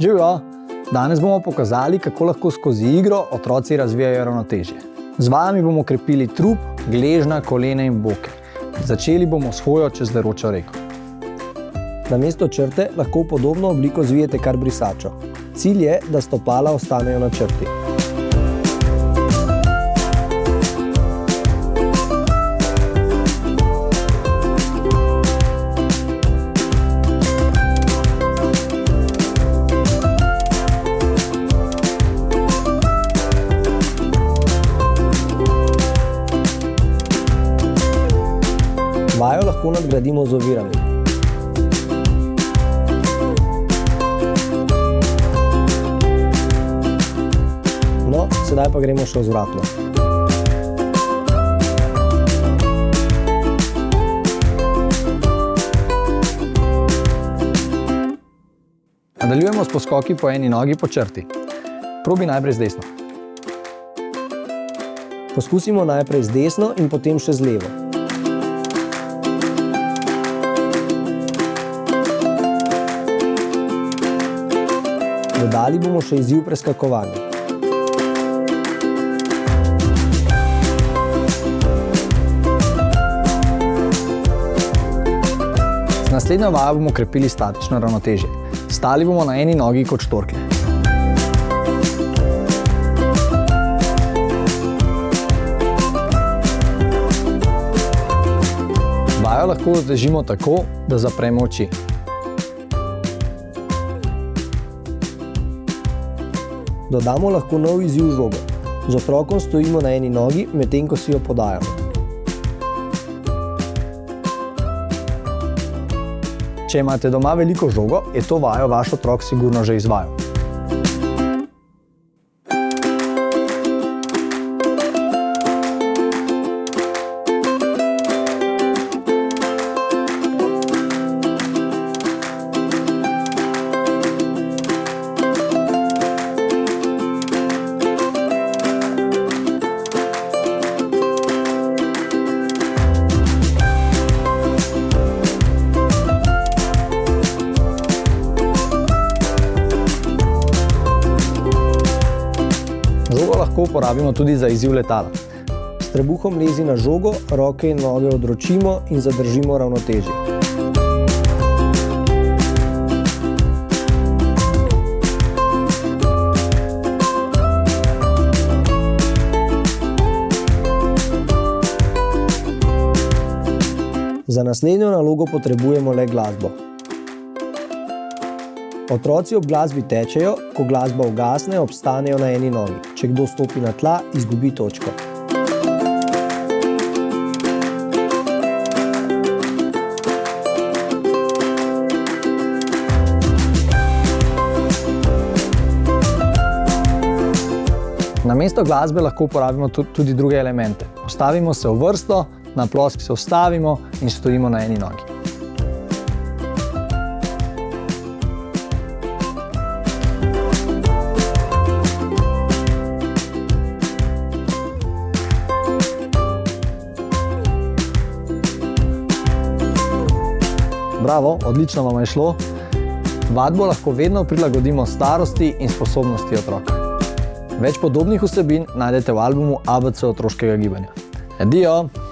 Živjo! Danes bomo pokazali, kako lahko skozi igro otroci razvijajo ravnotežje. Z vami bomo krepili trup, gležnja, kolena in boke. Začeli bomo s hojo čez deročo reko. Namesto črte lahko v podobno obliko zvijete kar brisačo. Cilj je, da stopala ostanejo na črti. Vajo lahko nadgradimo z ovirami. No, sedaj pa gremo še vzvratno. Nadaljujemo s poskoki po eni nogi po črti. Probi najprej z desno. Poskusimo najprej z desno in potem še z levo. Dodali bomo še izziv preskakovanja. Z naslednjo vajo bomo krepili statično ravnotežje. Stali bomo na eni nogi kot štorklje. Vajo lahko otežimo tako, da zapremo oči. Dodamo lahko nov izziv žogo. Z otrokom stojimo na eni nogi, medtem ko si jo podajamo. Če imate doma veliko žogo, je to vajo vaš otrok sigurno že izvajal. Žogo lahko uporabimo tudi za izziv letala. S trebuhom lezi na žogo, roke in noge odročimo in zadržimo ravnotežje. Za naslednjo nalogo potrebujemo le glasbo. Otroci ob glasbi tečejo, ko glasba ugasne, obstanejo na eni nogi. Če kdo stopi na tla, izgubi točko. Namesto glasbe lahko uporabimo tudi druge elemente. Postavimo se v vrsto, na ploskvi se ustavimo in stojimo na eni nogi. Bravo, odlično vam je šlo. Vadbo lahko vedno prilagodimo starosti in sposobnosti otroka. Več podobnih vsebin najdete v albumu ABC otroškega gibanja. Adijo!